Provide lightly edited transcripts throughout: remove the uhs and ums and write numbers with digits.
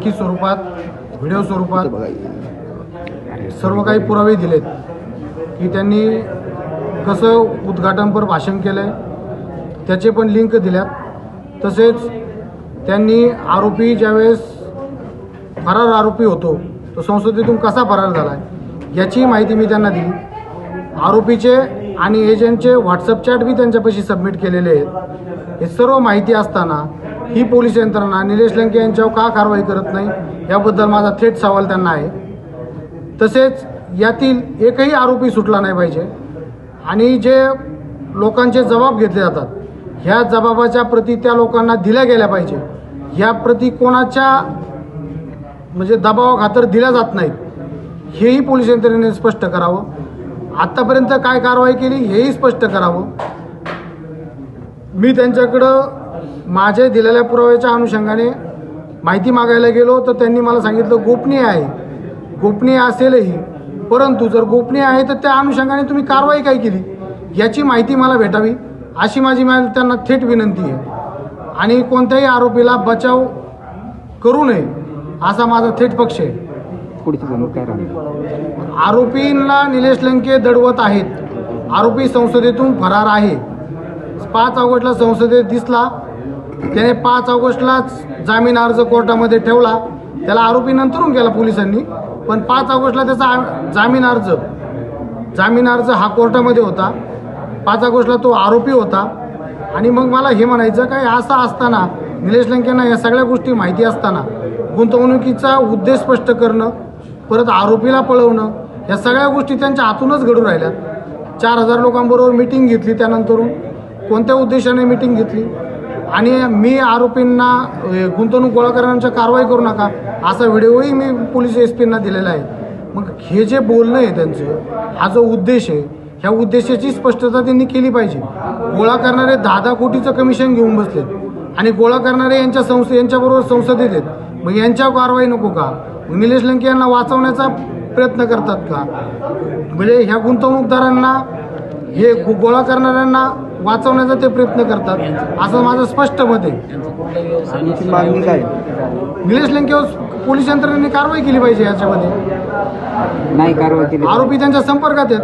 लेखी स्वरूपात, व्हिडिओ स्वरूपात सर्व काही पुरावे दिलेत की त्यांनी कसं उद्घाटनपर भाषण केलं आहे, त्याचे पण लिंक दिल्यात. तसेच त्यांनी आरोपी ज्यावेळेस फरार आरोपी होतो तो संसदेतून कसा फरार झाला आहे याची माहिती मी त्यांना दिली. आरोपीचे आणि एजंटचे व्हॉट्सअप चॅट बी त्यांच्यापाशी सबमिट केलेले आहेत. हे सर्व माहिती असताना ही पोलीस यंत्रणा निलेश लंके यांच्यावर का कारवाई करत नाही याबद्दल माझा थेट सवाल त्यांना आहे. तसेच यातील एकही आरोपी सुटला नाही पाहिजे आणि जे लोकांचे जबाब घेतले जातात ह्या जबाबाच्या प्रती त्या लोकांना दिल्या गेल्या पाहिजे. ह्या प्रती कोणाच्या म्हणजे दबावाखातर दिल्या जात नाहीत हेही पोलीस यंत्रणेने स्पष्ट करावं. आत्तापर्यंत काय कारवाई केली हेही स्पष्ट करावं. मी त्यांच्याकडं माझे दिलेल्या पुराव्याच्या अनुषंगाने माहिती मागायला गेलो तर त्यांनी मला सांगितलं गोपनीय आहे. गोपनीय असेलही परंतु जर गोपनीय आहे तर त्या अनुषंगाने तुम्ही कारवाई काय केली याची माहिती मला भेटावी अशी माझी त्यांना थेट विनंती आहे. आणि कोणत्याही आरोपीला बचाव करू नये असा माझा थेट पक्ष आहे. आरोपींना निलेश लंके दडवत आहेत. आरोपी संसदेतून फरार आहे. 5 ऑगस्टला संसदेत दिसला. त्याने 5 ऑगस्टलाच जामीन अर्ज कोर्टामध्ये ठेवला. त्याला आरोपी नंतरून केला पोलिसांनी, पण 5 ऑगस्टला त्याचा जामीन अर्ज हा कोर्टामध्ये होता. 5 ऑगस्टला तो आरोपी होता. आणि मग मला हे म्हणायचं काय असं असताना निलेश लंकेंना या सगळ्या गोष्टी माहिती असताना गुंतवणुकीचा उद्देश स्पष्ट करणं, परत आरोपीला पळवणं या सगळ्या गोष्टी त्यांच्या हातूनच घडून राहिल्यात. 4000 लोकांबरोबर मिटिंग घेतली, त्यानंतरून कोणत्या उद्देशाने मिटिंग घेतली आणि मी आरोपींना गुंतवणूक गोळा करण्याची कारवाई करू नका असा व्हिडिओही मी पोलीस SP-ना दिलेला आहे. मग हे जे बोलणं आहे त्यांचं, हा जो उद्देश आहे ह्या उद्देशाची स्पष्टता त्यांनी केली पाहिजे. गोळा करणारे 10 कोटीचं कमिशन घेऊन बसले आणि गोळा करणारे यांच्याबरोबर संसदेत आहेत. मग यांच्यावर कारवाई नको का? निलेश लंके यांना वाचवण्याचा प्रयत्न करतात का? म्हणजे ह्या गुंतवणूकदारांना हे गोळा करणाऱ्यांना वाचवण्याचा ते प्रयत्न करतात असं माझं स्पष्ट मत आहे. निलेश लंकेवर पोलीस यंत्रणेने कारवाई केली पाहिजे. याच्यामध्ये नाही कारवाई केली. आरोपी त्यांच्या संपर्कात आहेत.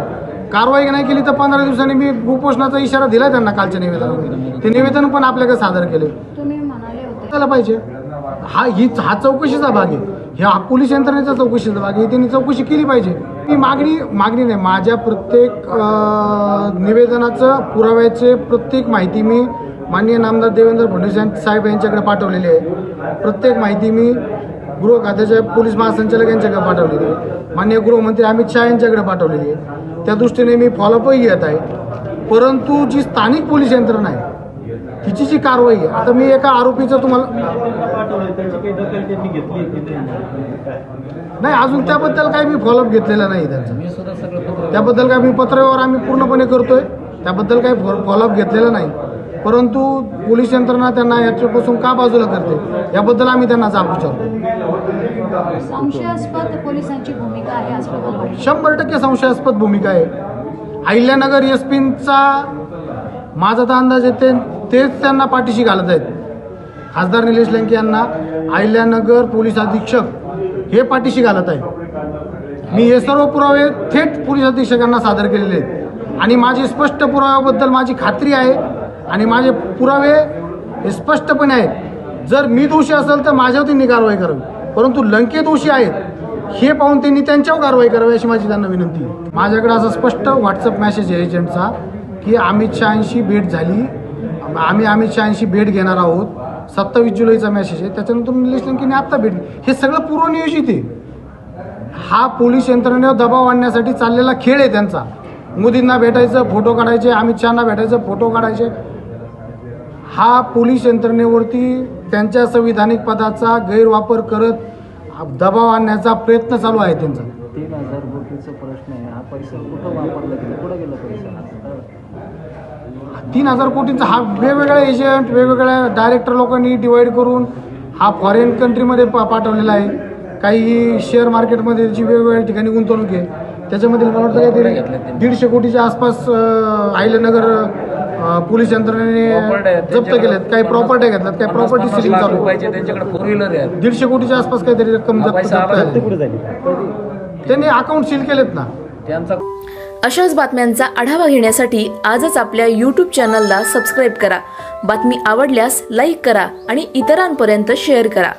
कारवाई नाही केली तर 15 दिवसांनी मी उपोषणाचा इशारा दिला त्यांना कालच्या निवेदनामध्ये. ते निवेदन पण आपल्याकडे सादर केले. तुम्ही म्हणाले होते त्याला पाहिजे. हा चौकशीचा भाग आहे. ह्या पोलीस यंत्रणेचा चौकशीचा भाग आहे. त्यांनी चौकशी केली पाहिजे. ही मागणी नाही. माझ्या प्रत्येक निवेदनाचं पुराव्याचे प्रत्येक माहिती मी माननीय नामदार देवेंद्र फडणवीस साहेब यांच्याकडे पाठवलेली आहे. प्रत्येक माहिती मी गृह खात्याच्या पोलीस महासंचालक यांच्याकडे पाठवलेली आहे. माननीय गृहमंत्री अमित शहा यांच्याकडे पाठवलेली आहे. त्या दृष्टीने मी फॉलोअपही घेत आहे. परंतु जी स्थानिक पोलीस यंत्रणा आहे तिची जी कारवाई आहे, आता मी एका आरोपीचं तुम्हाला नाही अजून त्याबद्दल काही मी फॉलोअप घेतलेला नाही त्यांचा. त्याबद्दल काय मी पत्रावर आम्ही पूर्णपणे करतोय, त्याबद्दल काही फॉलोअप घेतलेला नाही. परंतु पोलीस यंत्रणा त्यांना याच्यापासून का बाजूला करते याबद्दल आम्ही त्यांना जाब विचारतो. संशयास्पद पोलिसांची भूमिका आहे असं मला वाटतं. 100% संशयास्पद भूमिका आहे. अहिल्यानगर SP-चा माझा तर अंदाज येते तेच त्यांना पाठीशी घालत आहेत. खासदार निलेश लंके यांना अहिल्यानगर पोलीस अधीक्षक हे पाठीशी घालत आहे. मी हे सर्व पुरावे थेट पोलीस अधीक्षकांना सादर केलेले आहेत आणि माझी स्पष्ट पुराव्याबद्दल माझी खात्री आहे आणि माझे पुरावे हे स्पष्टपणे आहेत. जर मी दोषी असेल तर माझ्यावर त्यांनी कारवाई करावी, परंतु लंके दोषी आहेत हे पाहून त्यांनी त्यांच्यावर कारवाई करावी अशी माझी त्यांना विनंती आहे. माझ्याकडे असा स्पष्ट व्हॉट्सअप मेसेज आहे एजंटचा की अमित शहांशी भेट झाली, आम्ही अमित शहांशी भेट घेणार आहोत. 27 जुलैचा मेसेज आहे. त्याच्यानंतर निलेश लंकेने आत्ता भेट, हे सगळं पूर्वनियोजित आहे. हा पोलीस यंत्रणेवर दबाव आणण्यासाठी चाललेला खेळ आहे त्यांचा. मोदींना भेटायचं, फोटो काढायचे, अमित शहांना भेटायचं, फोटो काढायचे. हा पोलीस यंत्रणेवरती त्यांच्या संविधानिक पदाचा गैरवापर करत दबाव आणण्याचा प्रयत्न चालू आहे त्यांचा. 3000 कोटीचा प्रश्न आहे. हा पैसा कुठं वापरला गेला, कुठं गेला पैसा? 3000 कोटींचा हा वेगवेगळ्या एजंट, वेगवेगळ्या डायरेक्टर लोकांनी डिवाईड करून हा फॉरेन कंट्रीमध्ये पाठवलेला आहे. काही शेअर मार्केटमध्ये जी वेगवेगळ्या ठिकाणी गुंतवणूक आहे त्याच्यामध्ये मला वाटतं काहीतरी 150 कोटीच्या आसपास अहिल्यानगर पोलीस यंत्रणेने जप्त केलेत, काही प्रॉपर्टी घेतल्यात, काही प्रॉपर्टी सिलिंग चालू आहे. त्यांच्याकडे 4 व्हीलर आहे. 150 कोटीच्या आसपास काहीतरी रक्कम जप्त झाली. त्यांनी अकाउंट सील केलेत ना. त्यांचा अशाच बातम्यांचा आढावा घेण्यासाठी आजच आपल्या YouTube चॅनलला सबस्क्राईब करा. बातमी आवडल्यास लाईक करा आणि इतरांपर्यंत शेअर करा.